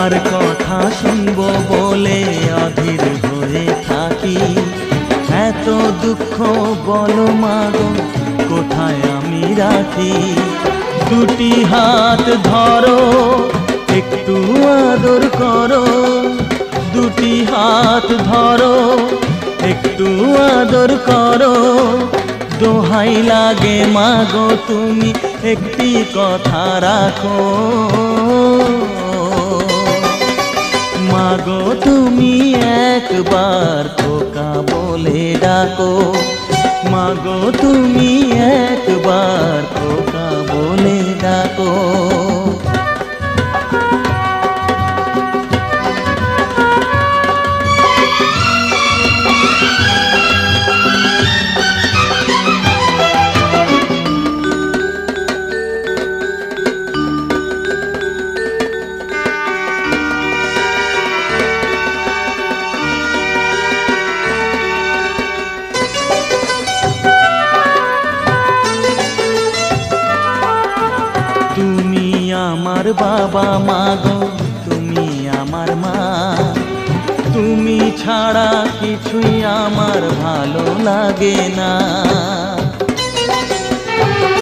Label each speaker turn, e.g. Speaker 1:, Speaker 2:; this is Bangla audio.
Speaker 1: কার কথা শুনবো বলে অধীর হয়ে থাকি। এত দুঃখ বলো মাগো কোথায় আমি রাখি। দুটি হাত ধরো একটু আদর করো, দুটি হাত ধরো একটু আদর করো। দোহাই লাগে মাগো তুমি একটি কথা রাখো। মাগো তুমি একবার খোকা বলে ডাকো, মাগো তুমি একবার খোকা বলে ডাকো। তুমি আমার বাবা মাগো তুমি আমার মা, তুমি ছাড়া কিছুই আমার ভালো লাগে না।